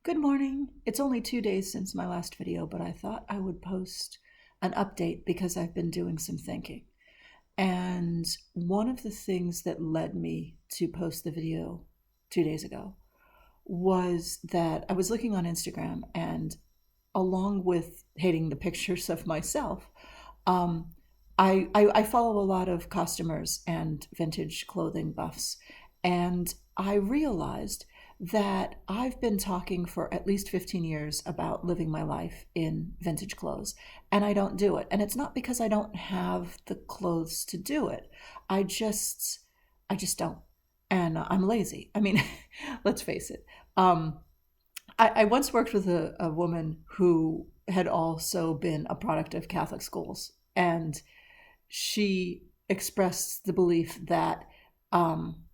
Good morning. It's only 2 days since my last video, but I thought I would post an update because I've been doing some thinking. And one of the things that led me to post the video 2 days ago was that I was looking on Instagram, and along with hating the pictures of myself, um, I follow a lot of costumers and vintage clothing buffs, and I realized that I've been talking for at least 15 years about living my life in vintage clothes, and I don't do it. And it's not because I don't have the clothes to do it. I just I just don't. And I'm lazy. I mean, let's face it. I once worked with a woman who had also been a product of Catholic schools, and she expressed the belief that um,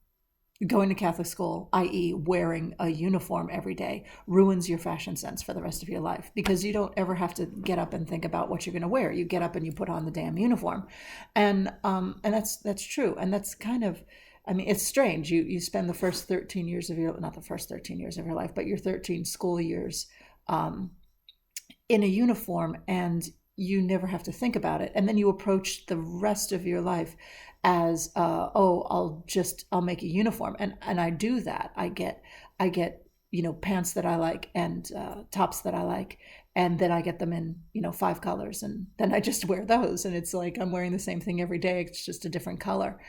going to Catholic school, i.e., wearing a uniform every day, ruins your fashion sense for the rest of your life because you don't ever have to get up and think about what you're going to wear. You get up and you put on the damn uniform, and that's true, and that's kind of. I mean, it's strange. You spend the first 13 years of your, not the first 13 years of your life, but your 13 school years um, in a uniform, and you never have to think about it. And then you approach the rest of your life as, oh, I'll make a uniform. And I do that. I get, pants that I like, and tops that I like. And then I get them in, 5 colors, and then I just wear those. And it's like I'm wearing the same thing every day. It's just a different color.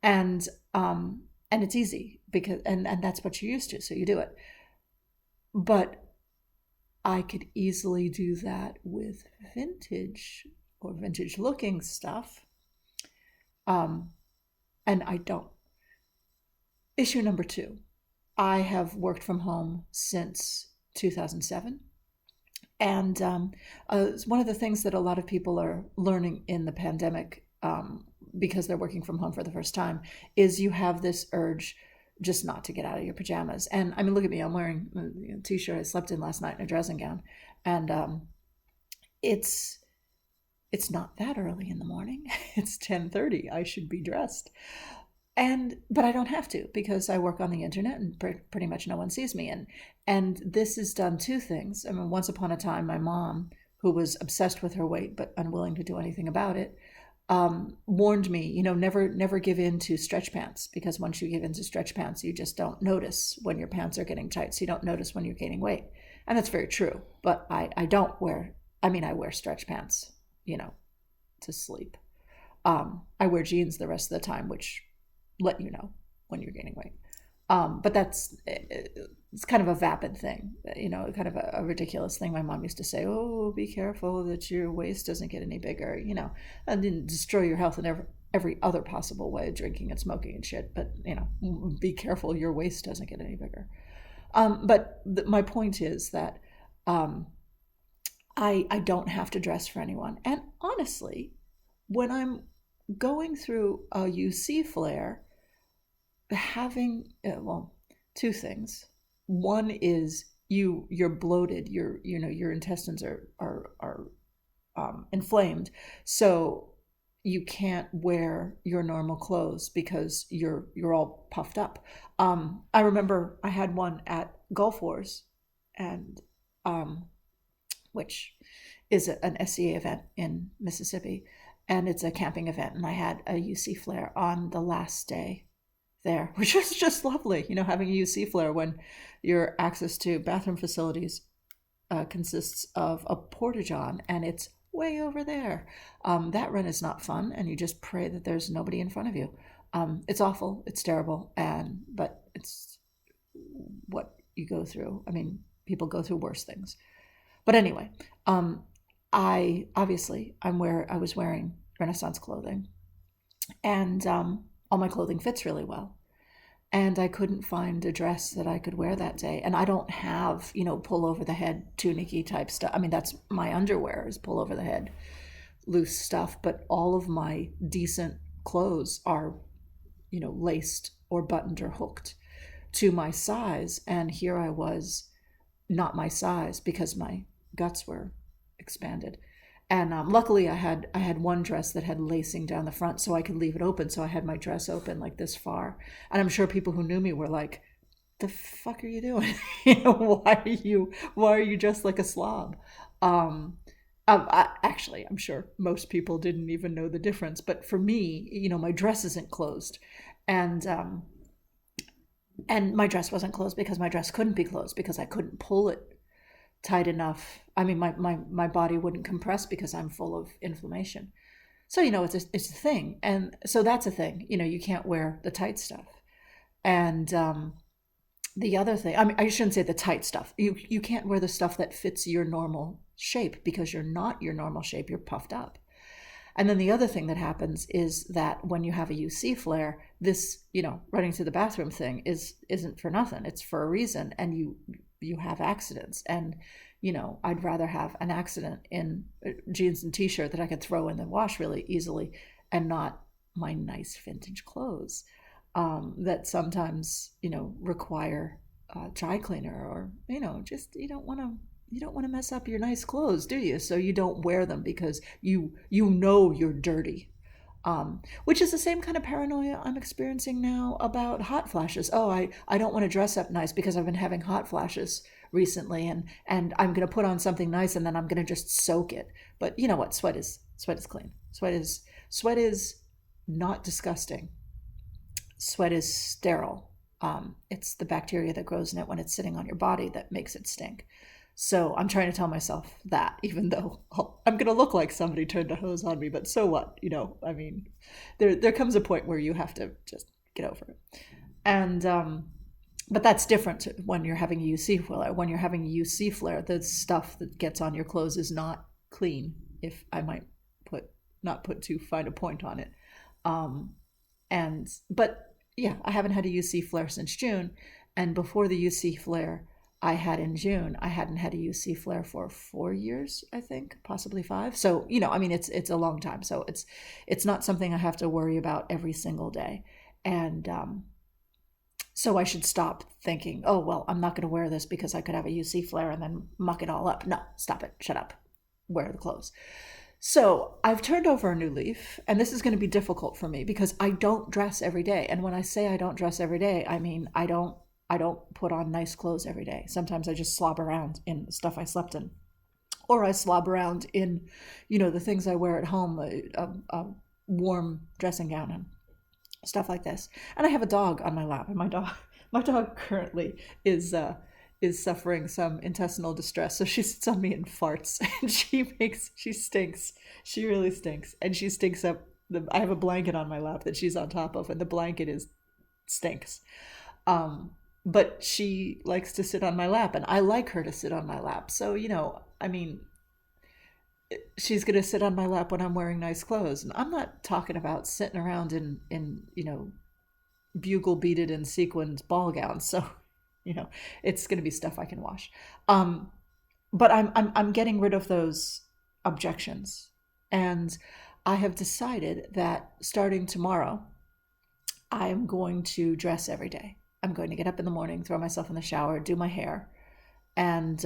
And and it's easy because and that's what you're used to, so you do it. But I could easily do that with vintage or vintage looking stuff. Um, and I don't. Issue number two. I have worked from home since 2007. And it's one of the things that a lot of people are learning in the pandemic, because they're working from home for the first time, is you have this urge just not to get out of your pajamas. And I mean, look at me, I'm wearing a t-shirt I slept in last night in a dressing gown. And it's it's not that early in the morning. It's 10:30. I should be dressed. But I don't have to because I work on the internet, and pretty much no one sees me. And this has done two things. I mean, once upon a time, my mom, who was obsessed with her weight but unwilling to do anything about it, warned me, never give in to stretch pants, because once you give in to stretch pants, you just don't notice when your pants are getting tight. So you don't notice when you're gaining weight. And that's very true. But I don't wear, I mean, I wear stretch pants, to sleep. I wear jeans the rest of the time, which let you know when you're gaining weight. But it's kind of a vapid thing, kind of a ridiculous thing. My mom used to say, "Oh, be careful that your waist doesn't get any bigger," and then destroy your health in every other possible way, drinking and smoking and shit. But be careful your waist doesn't get any bigger. But my point is that I don't have to dress for anyone, and honestly, when I'm going through a UC flare, having well, two things. One is you're bloated. Your intestines are inflamed, so you can't wear your normal clothes because you're all puffed up. I remember I had one at Gulf Wars, and which is an SCA event in Mississippi, and it's a camping event, and I had a UC flare on the last day there, which is just lovely, having a UC flare when your access to bathroom facilities consists of a porta-john, and it's way over there. That run is not fun, and you just pray that there's nobody in front of you. It's awful, it's terrible, but it's what you go through. I mean, people go through worse things. But anyway, I was wearing Renaissance clothing, and all my clothing fits really well. And I couldn't find a dress that I could wear that day. And I don't have, pull over the head tunic-y type stuff. I mean, that's my underwear is pull over the head loose stuff. But all of my decent clothes are, laced or buttoned or hooked to my size. And here I was, not my size, because my guts were expanded. And luckily, I had one dress that had lacing down the front, so I could leave it open. So I had my dress open like this far. And I'm sure people who knew me were like, the fuck are you doing? Why are you dressed like a slob? Um, actually, I'm sure most people didn't even know the difference. But for me, my dress isn't closed, and and my dress wasn't closed because my dress couldn't be closed because I couldn't pull it tight enough. I mean, my body wouldn't compress because I'm full of inflammation. So it's a thing, and so that's a thing. You can't wear the tight stuff, and the other thing, I mean, I shouldn't say the tight stuff. You can't wear the stuff that fits your normal shape because you're not your normal shape. You're puffed up. And then the other thing that happens is that when you have a UC flare, this, running to the bathroom thing isn't for nothing. It's for a reason, and you have accidents. And I'd rather have an accident in jeans and t-shirt that I could throw in the wash really easily, and not my nice vintage clothes that sometimes require dry cleaner, or just you don't want to mess up your nice clothes, do you? So you don't wear them because you're dirty. Which is the same kind of paranoia I'm experiencing now about hot flashes. Oh, I don't want to dress up nice because I've been having hot flashes recently, and I'm going to put on something nice and then I'm going to just soak it. But you know what? Sweat is clean. Sweat is not disgusting. Sweat is sterile. It's the bacteria that grows in it when it's sitting on your body that makes it stink. So I'm trying to tell myself that, even though I'm going to look like somebody turned a hose on me, but so what? I mean, there comes a point where you have to just get over it. And, but that's different when you're having a UC flare. When you're having a UC flare, the stuff that gets on your clothes is not clean, if I might not put too fine a point on it. But yeah, I haven't had a UC flare since June. And before the UC flare I had in June, I hadn't had a UC flare for 4 years, I think, possibly 5. So, I mean, it's a long time. So it's not something I have to worry about every single day. And so I should stop thinking, oh, well, I'm not going to wear this because I could have a UC flare and then muck it all up. No, stop it. Shut up. Wear the clothes. So I've turned over a new leaf, and this is going to be difficult for me because I don't dress every day. And when I say I don't dress every day, I mean I don't put on nice clothes every day. Sometimes I just slob around in stuff I slept in, or I slob around in, the things I wear at home, a warm dressing gown and stuff like this. And I have a dog on my lap, and my dog currently is suffering some intestinal distress. So she sits on me and farts, and she stinks. She really stinks. And she stinks up. I have a blanket on my lap that she's on top of, and the blanket stinks. But she likes to sit on my lap, and I like her to sit on my lap. So, I mean, she's going to sit on my lap when I'm wearing nice clothes. And I'm not talking about sitting around in bugle beaded and sequined ball gowns. So, it's going to be stuff I can wash. But I'm getting rid of those objections. And I have decided that starting tomorrow, I'm going to dress every day. I'm going to get up in the morning, throw myself in the shower, do my hair, and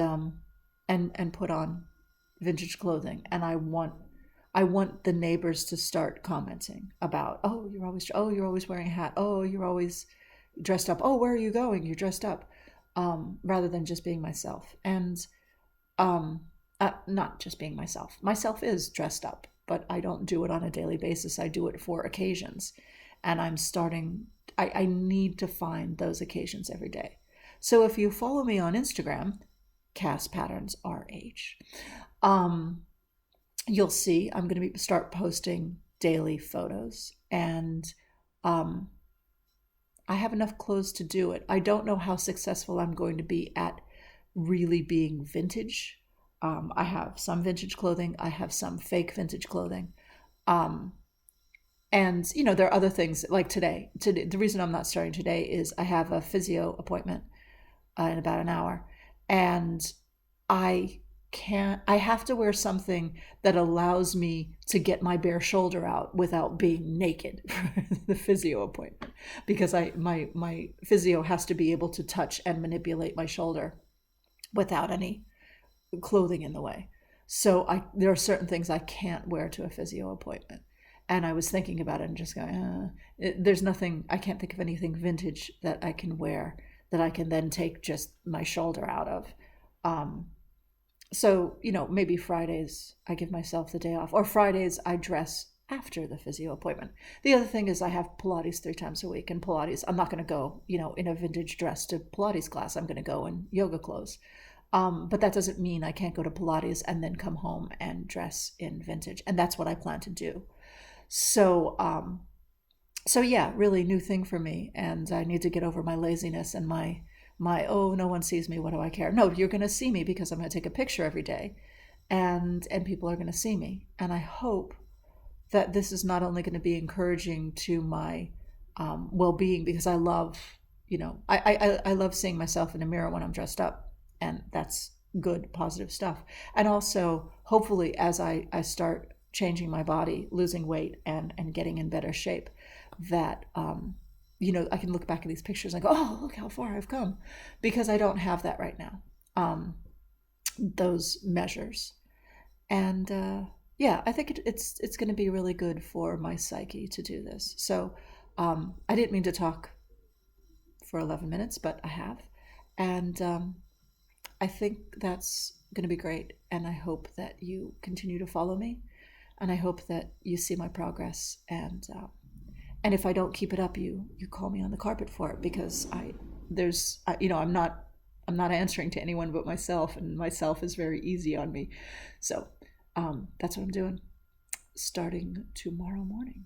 put on vintage clothing. And I want the neighbors to start commenting about, oh, you're always wearing a hat. Oh, you're always dressed up. Oh, where are you going? You're dressed up. Rather than just being myself. And not just being myself. Myself is dressed up, but I don't do it on a daily basis. I do it for occasions. And I need to find those occasions every day. So if you follow me on Instagram, Cass Patterns RH, you'll see I'm going to start posting daily photos, and I have enough clothes to do it. I don't know how successful I'm going to be at really being vintage. I have some vintage clothing. I have some fake vintage clothing. And, there are other things like today. The reason I'm not starting today is I have a physio appointment in about an hour. And I have to wear something that allows me to get my bare shoulder out without being naked for the physio appointment. Because my physio has to be able to touch and manipulate my shoulder without any clothing in the way. So there are certain things I can't wear to a physio appointment. And I was thinking about it and just going, there's nothing, I can't think of anything vintage that I can wear that I can then take just my shoulder out of. Um, so, maybe Fridays I give myself the day off, or Fridays I dress after the physio appointment. The other thing is I have Pilates 3 times a week, and Pilates, I'm not going to go, in a vintage dress to Pilates class. I'm going to go in yoga clothes. But that doesn't mean I can't go to Pilates and then come home and dress in vintage. And that's what I plan to do. So, so yeah, really new thing for me. And I need to get over my laziness and my, oh, no one sees me. What do I care? No, you're going to see me because I'm going to take a picture every day, and people are going to see me. And I hope that this is not only going to be encouraging to my well-being, because I love, I love seeing myself in a mirror when I'm dressed up, and that's good, positive stuff. And also, hopefully, as I start changing my body, losing weight, and getting in better shape, that I can look back at these pictures and go, oh, look how far I've come, because I don't have that right now. Those measures. And yeah, I think it's going to be really good for my psyche to do this. So I didn't mean to talk for 11 minutes, but I have. And I think that's going to be great. And I hope that you continue to follow me. And I hope that you see my progress. And if I don't keep it up, you call me on the carpet for it, because I'm not answering to anyone but myself, and myself is very easy on me. So that's what I'm doing starting tomorrow morning.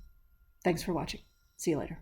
Thanks for watching. See you later.